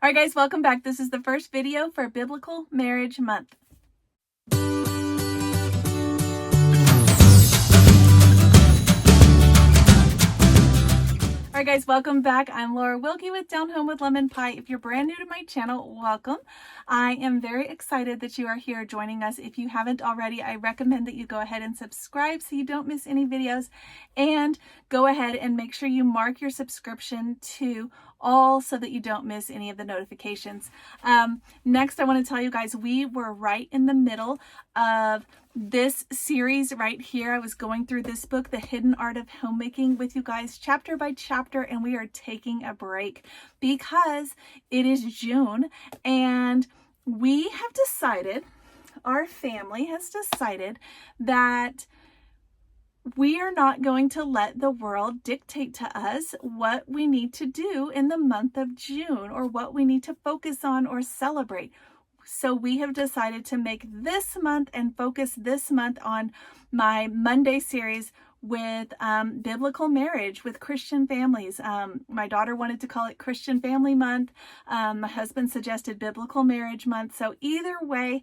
All right, guys, welcome back. This is the first video for Biblical Marriage Month. All right, guys, welcome back. I'm Laura Wilkie with Down Home with Lemon Pie. If you're brand new to my channel, welcome. I am very excited that you are here joining us. If you haven't already, I recommend that you go ahead and subscribe so you don't miss any videos, and go ahead and make sure you mark your subscription to all so that you don't miss any of the notifications. Next, I want to tell you guys, we were right in the middle of this series right here. I was going through this book, The Hidden Art of Homemaking, with you guys chapter by chapter, and we are taking a break because it is June, and we have decided, our family has decided, that we are not going to let the world dictate to us what we need to do in the month of June or what we need to focus on or celebrate. So we have decided to make this month and focus this month on my Monday series with biblical marriage with Christian families. My daughter wanted to call it Christian Family Month. My husband suggested Biblical Marriage Month. So either way,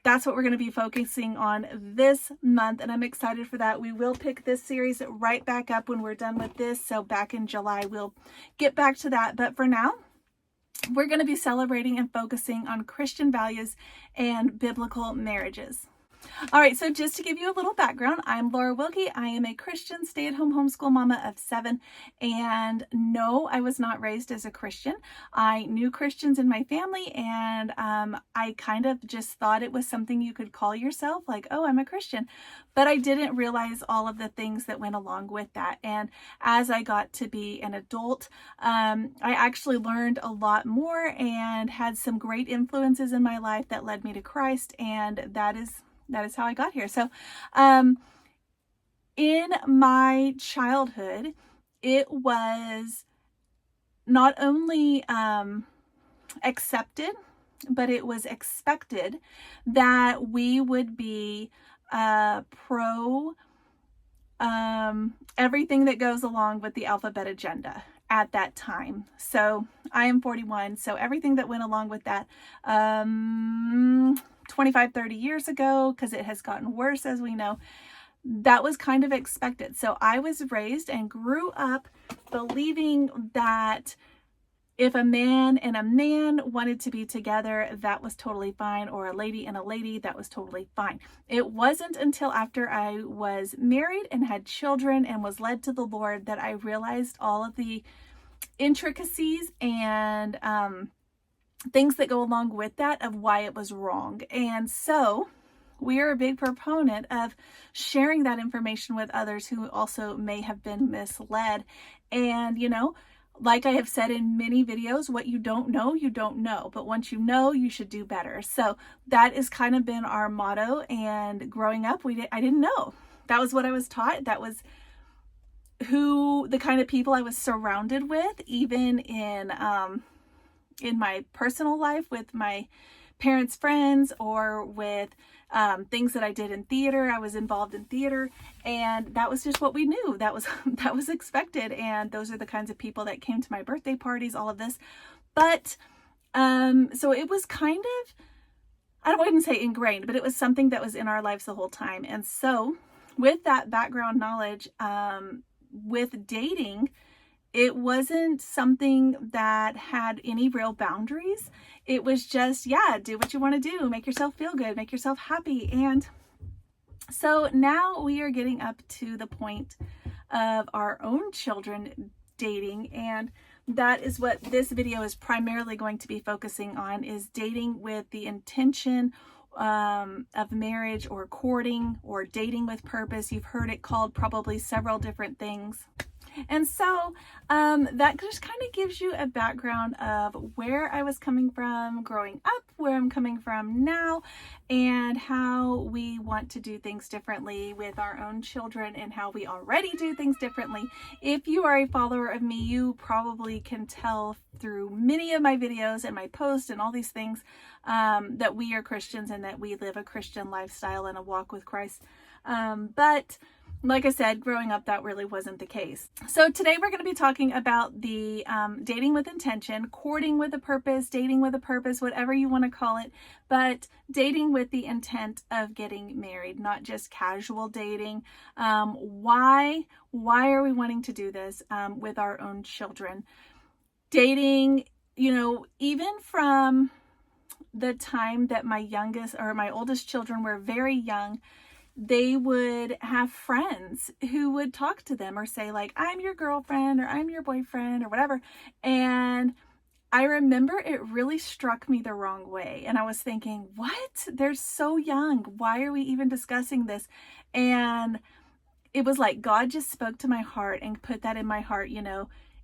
that's what we're going to be focusing on this month, and I'm excited for that. We will pick this series right back up when we're done with this. So back in July, we'll get back to that. But for now, we're going to be celebrating and focusing on Christian values and biblical marriages. All right, so just to give you a little background, I'm Laura Wilkie. I am a Christian stay-at-home homeschool mama of 7, and no, I was not raised as a Christian. I knew Christians in my family, and I kind of just thought it was something you could call yourself, like, oh, I'm a Christian, but I didn't realize all of the things that went along with that. And as I got to be an adult, I actually learned a lot more and had some great influences in my life that led me to Christ, and that is how I got here. So, in my childhood, it was not only accepted, but it was expected that we would be pro everything that goes along with the alphabet agenda at that time. So I am 41, so everything that went along with that 25, 30 years ago, because it has gotten worse, as we know, that was kind of expected. So I was raised and grew up believing that if a man and a man wanted to be together, that was totally fine, or a lady and a lady, that was totally fine. It wasn't until after I was married and had children and was led to the Lord that I realized all of the intricacies and things that go along with that of why it was wrong. And so we are a big proponent of sharing that information with others who also may have been misled. And, you know, like I have said in many videos, what you don't know, you don't know. But once you know, you should do better. So that has kind of been our motto. And growing up, I didn't know. That was what I was taught. That was the kind of people I was surrounded with, even in my personal life with my parents' friends, or with things that I did in theater. I was involved in theater, and that was just what we knew. That was expected, and those are the kinds of people that came to my birthday parties, all of this. But so it was kind of, I wouldn't say ingrained, but it was something that was in our lives the whole time. And so with that background knowledge, with dating, it wasn't something that had any real boundaries. It was just, yeah, do what you want to do, make yourself feel good, make yourself happy. And so now we are getting up to the point of our own children dating, and that is what this video is primarily going to be focusing on, is dating with the intention of marriage, or courting, or dating with purpose. You've heard it called probably several different things. And so that just kind of gives you a background of where I was coming from growing up, where I'm coming from now, and how we want to do things differently with our own children, and how we already do things differently. If you are a follower of me, you probably can tell through many of my videos and my posts and all these things that we are Christians and that we live a Christian lifestyle and a walk with Christ. But like I said, growing up, that really wasn't the case. So today we're going to be talking about the dating with intention, courting with a purpose, dating with a purpose, whatever you want to call it, but dating with the intent of getting married, not just casual dating. Why are we wanting to do this with our own children? Dating, even from the time that my oldest children were very young, they would have friends who would talk to them or say like, I'm your girlfriend or I'm your boyfriend or whatever. And I remember it really struck me the wrong way. And I was thinking, what? They're so young. Why are we even discussing this? And it was like God just spoke to my heart and put that in my heart,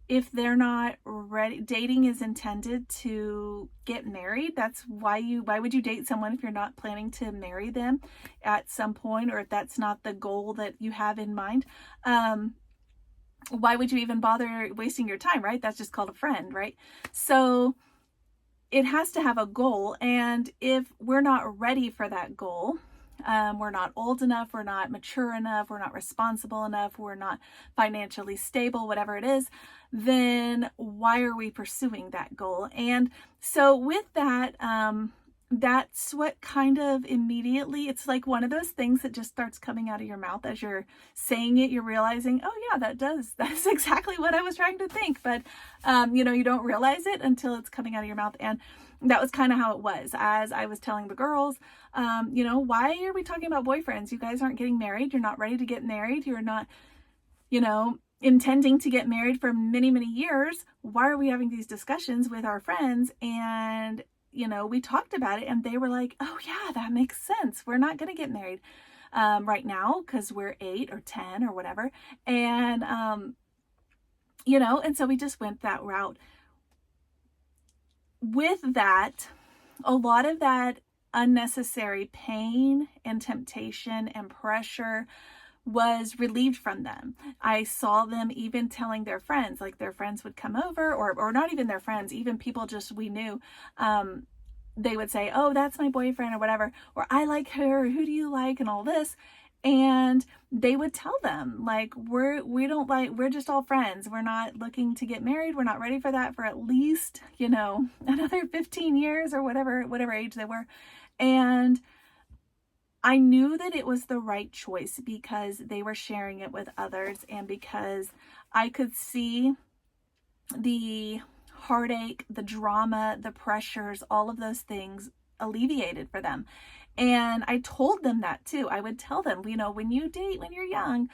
if they're not ready. Dating is intended to get married. That's why would you date someone if you're not planning to marry them at some point, or if that's not the goal that you have in mind? Why would you even bother wasting your time, right? That's just called a friend, right? So it has to have a goal. And if we're not ready for that goal, we're not old enough, we're not mature enough, we're not responsible enough, we're not financially stable, whatever it is, then why are we pursuing that goal? And so with that, that's what kind of immediately, it's like one of those things that just starts coming out of your mouth as you're saying it. You're realizing, oh yeah, that's exactly what I was trying to think. But, you don't realize it until it's coming out of your mouth. And that was kind of how it was as I was telling the girls, why are we talking about boyfriends? You guys aren't getting married. You're not ready to get married. You're not, intending to get married for many, many years. Why are we having these discussions with our friends? And, we talked about it and they were like, oh yeah, that makes sense. We're not going to get married right now because we're 8 or 10 or whatever. And, and so we just went that route. With that, a lot of that unnecessary pain and temptation and pressure was relieved from them. I saw them even telling their friends, like their friends would come over, or not even their friends, even people just we knew, they would say, oh, that's my boyfriend or whatever, or I like her, or who do you like, and all this. And they would tell them like, we're just all friends. We're not looking to get married. We're not ready for that for at least, another 15 years or whatever age they were. And I knew that it was the right choice because they were sharing it with others and because I could see the heartache, the drama, the pressures, all of those things alleviated for them. And I told them that too. I would tell them, when you date when you're young,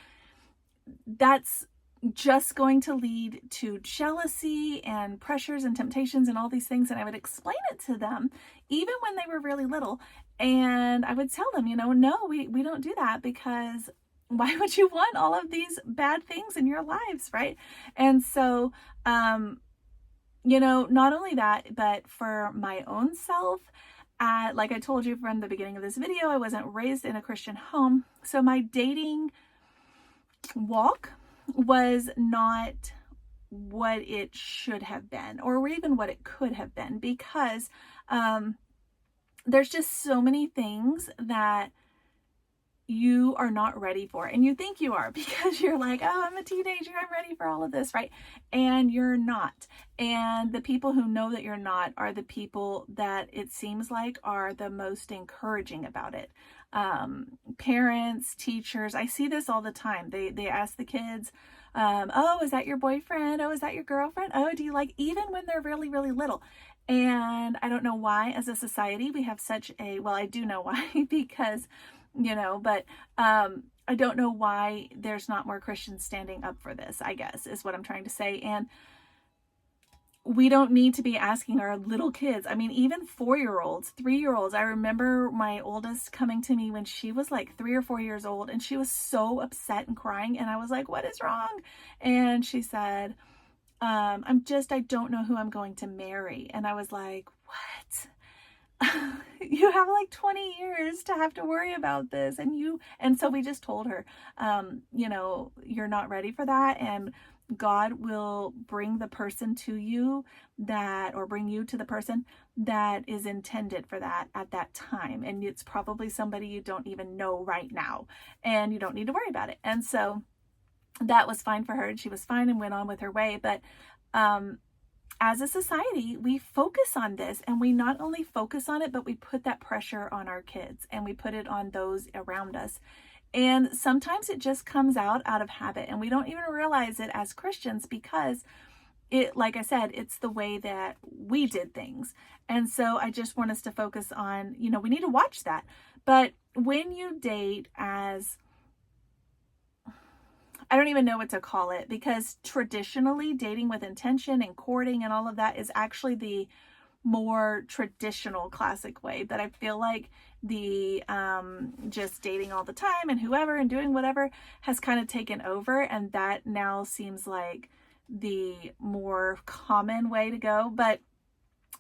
that's just going to lead to jealousy and pressures and temptations and all these things. And I would explain it to them even when they were really little. And I would tell them, no, we don't do that, because why would you want all of these bad things in your lives, right? And so, not only that, but for my own self, like I told you from the beginning of this video, I wasn't raised in a Christian home. So my dating walk was not what it should have been, or even what it could have been, because there's just so many things that you are not ready for, and you think you are because you're like, oh, I'm a teenager, I'm ready for all of this, right? And you're not. And the people who know that you're not are the people that it seems like are the most encouraging about it. Parents, teachers, I see this all the time. They ask the kids, oh, is that your boyfriend? Oh, is that your girlfriend? Oh, do you like, even when they're really, really little. And I don't know why as a society we have such a, well, I do know why, because but I don't know why there's not more Christians standing up for this, I guess, is what I'm trying to say. And we don't need to be asking our little kids. I mean, even 4-year-olds, 3-year-olds. I remember my oldest coming to me when she was like 3 or 4 years old, and she was so upset and crying. And I was like, what is wrong? And she said, I don't know who I'm going to marry. And I was like, what? You have like 20 years to have to worry about this. And so we just told her, you're not ready for that. And God will bring the person to you or bring you to the person that is intended for that at that time. And it's probably somebody you don't even know right now, and you don't need to worry about it. And so that was fine for her, and she was fine and went on with her way. But as a society, we focus on this, and we not only focus on it, but we put that pressure on our kids, and we put it on those around us. And sometimes it just comes out of habit, and we don't even realize it as Christians, because it, like I said, it's the way that we did things. And so I just want us to focus on, we need to watch that. But when you date as, I don't even know what to call it, because traditionally dating with intention and courting and all of that is actually the more traditional classic way. But I feel like the just dating all the time and whoever and doing whatever has kind of taken over, and that now seems like the more common way to go. But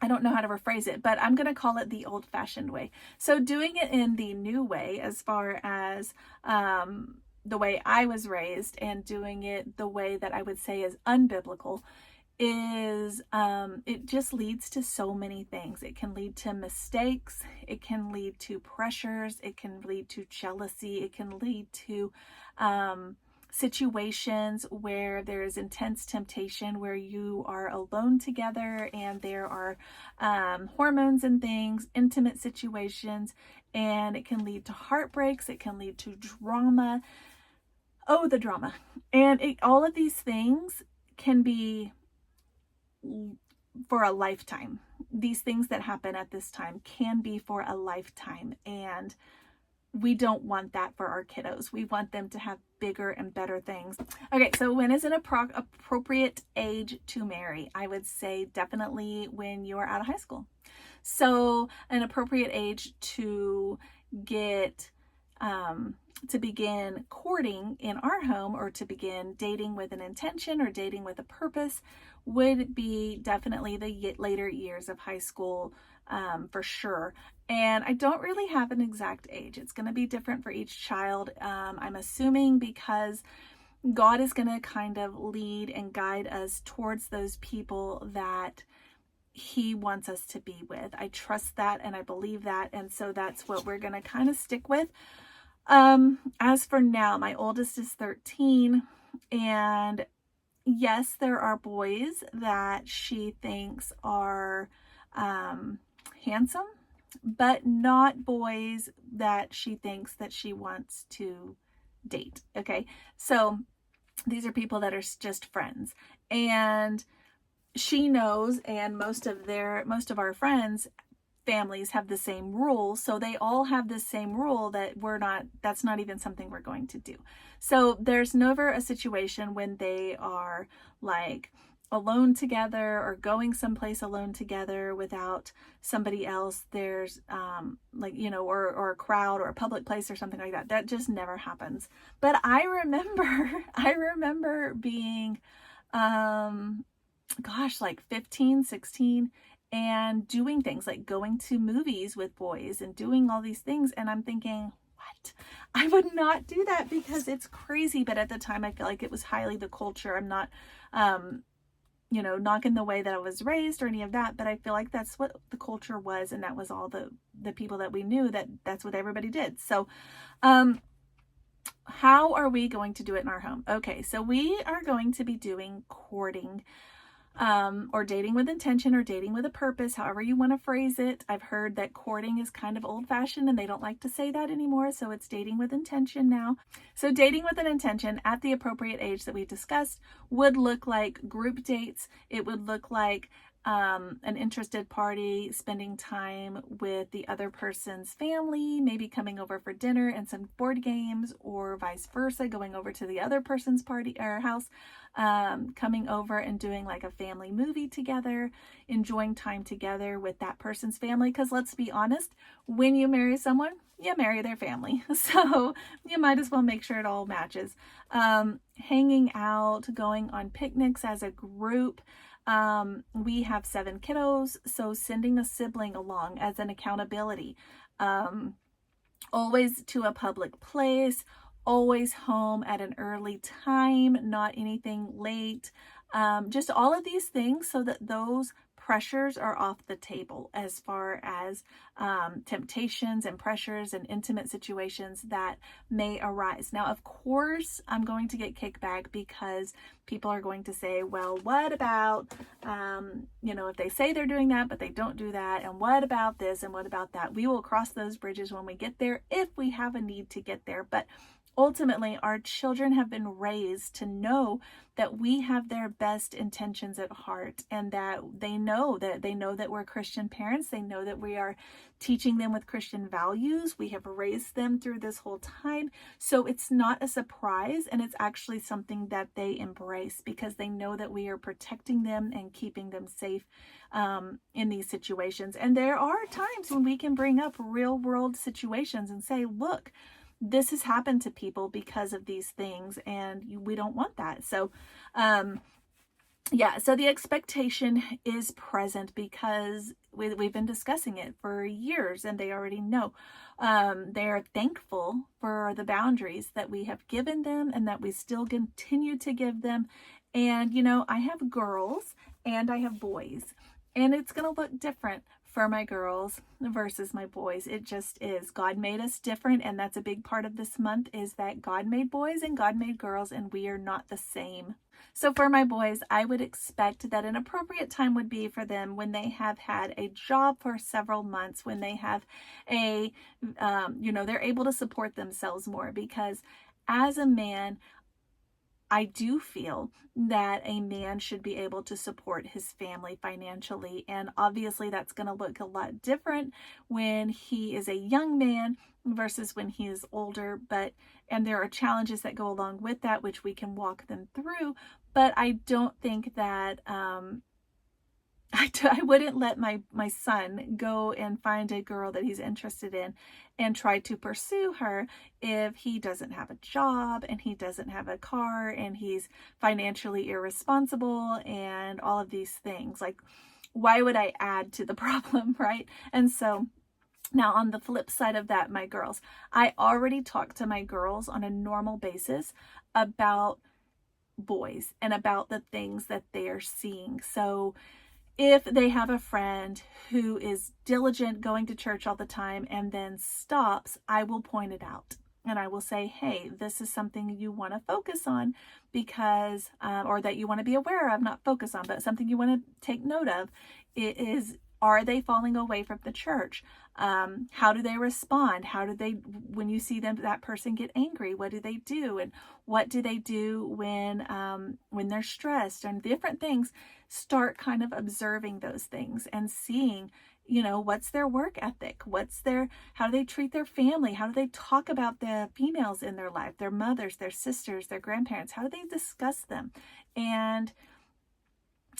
I don't know how to rephrase it, but I'm going to call it the old-fashioned way. So doing it in the new way, as far as the way I was raised, and doing it the way that I would say is unbiblical, is it just leads to so many things. It can lead to mistakes, it can lead to pressures, it can lead to jealousy, it can lead to situations where there is intense temptation, where you are alone together and there are hormones and things, intimate situations, and it can lead to heartbreaks, it can lead to drama. Oh, the drama. And all of these things can be for a lifetime. These things that happen at this time can be for a lifetime, and we don't want that for our kiddos. We want them to have bigger and better things. Okay, so when is an appropriate age to marry? I would say definitely when you're out of high school. So an appropriate age to get to begin courting in our home, or to begin dating with an intention or dating with a purpose, would be definitely the later years of high school, for sure. And I don't really have an exact age. It's going to be different for each child. I'm assuming because God is going to kind of lead and guide us towards those people that He wants us to be with. I trust that and I believe that. And so that's what we're going to kind of stick with. As for now, my oldest is 13, and yes, there are boys that she thinks are handsome, but not boys that she thinks that she wants to date. Okay, so these are people that are just friends, and she knows, and most of our friends' families have the same rule, so they all have the same rule that that's not even something we're going to do. So there's never a situation when they are like alone together or going someplace alone together without somebody else. There's or a crowd or a public place or something like that. That just never happens. But I remember being like 15, 16, and doing things like going to movies with boys and doing all these things. And I'm thinking, what? I would not do that because it's crazy. But at the time, I feel like it was highly the culture. I'm not, knocking the way that I was raised or any of that, but I feel like that's what the culture was. And that was all the people that we knew, that's what everybody did. So, how are we going to do it in our home? Okay, so we are going to be doing courting, or dating with intention, or dating with a purpose, however you want to phrase it. I've heard that courting is kind of old-fashioned and they don't like to say that anymore, so it's dating with intention now. So dating with an intention at the appropriate age that we discussed would look like group dates. It would look like an interested party spending time with the other person's family, maybe coming over for dinner and some board games, or vice versa, going over to the other person's party or house, coming over and doing like a family movie together, enjoying time together with that person's family. Because let's be honest, when you marry someone, you marry their family. So you might as well make sure it all matches. Hanging out, going on picnics as a group. We have 7 kiddos, so sending a sibling along as an accountability, always to a public place, always home at an early time, not anything late. Just all of these things so that those pressures are off the table as far as temptations and pressures and intimate situations that may arise. Now, of course, I'm going to get kickback because people are going to say, well, what about, if they say they're doing that, but they don't do that, and what about this and what about that? We will cross those bridges when we get there if we have a need to get there. But ultimately, our children have been raised to know that we have their best intentions at heart, and that they know that we're Christian parents. They know that we are teaching them with Christian values. We have raised them through this whole time. So it's not a surprise, and it's actually something that they embrace because they know that we are protecting them and keeping them safe in these situations. And there are times when we can bring up real world situations and say, look, this has happened to people because of these things, and we don't want that. So, so the expectation is present because we've been discussing it for years, and they already know. They are thankful for the boundaries that we have given them and that we still continue to give them. And, I have girls and I have boys, and it's going to look different for my girls versus my boys. It just is. God made us different, and that's a big part of this month, is that God made boys and God made girls, and we are not the same. So for my boys, I would expect that an appropriate time would be for them when they have had a job for several months, when they have they're able to support themselves more, because as a man, I do feel that a man should be able to support his family financially. And obviously that's going to look a lot different when he is a young man versus when he is older. And there are challenges that go along with that, which we can walk them through. But I don't think that I wouldn't let my son go and find a girl that he's interested in and try to pursue her if he doesn't have a job and he doesn't have a car and he's financially irresponsible and all of these things. Like, why would I add to the problem, right? And so now on the flip side of that, my girls, I already talk to my girls on a normal basis about boys and about the things that they are seeing. So if they have a friend who is diligent, going to church all the time, and then stops, I will point it out. And I will say, hey, this is something you want to focus on because, or that you want to be aware of, not focus on, but something you want to take note of. It is, are they falling away from the church? How do they respond? How do they, when you see that person get angry, what do they do? And what do they do when they're stressed, and different things? Start kind of observing those things and seeing, what's their work ethic? How do they treat their family? How do they talk about the females in their life, their mothers, their sisters, their grandparents? How do they discuss them? And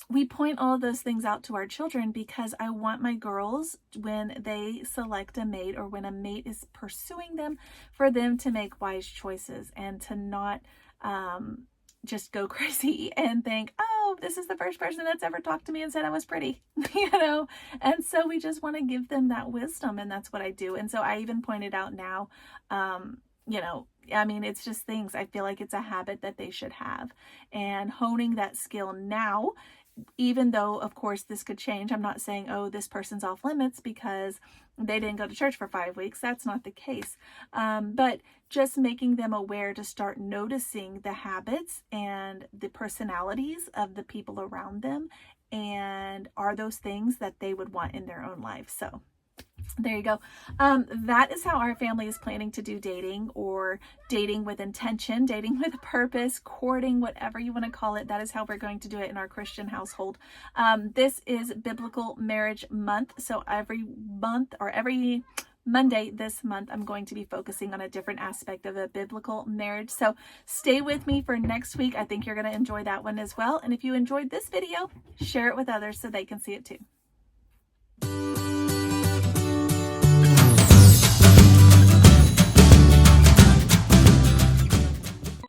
we point all of those things out to our children because I want my girls, when they select a mate or when a mate is pursuing them, for them to make wise choices and to not just go crazy and think, oh, this is the first person that's ever talked to me and said I was pretty, And so we just want to give them that wisdom, and that's what I do. And so I even pointed out now, it's just things. I feel like it's a habit that they should have, and honing that skill now, even though, of course, this could change. I'm not saying, oh, this person's off limits because they didn't go to church for 5 weeks. That's not the case. But just making them aware to start noticing the habits and the personalities of the people around them, and are those things that they would want in their own life. So there you go. That is how our family is planning to do dating, or dating with intention, dating with purpose, courting, whatever you want to call it. That is how we're going to do it in our Christian household. This is Biblical Marriage Month. So every month, or every Monday this month, I'm going to be focusing on a different aspect of a biblical marriage. So stay with me for next week. I think you're going to enjoy that one as well. And if you enjoyed this video, share it with others so they can see it too.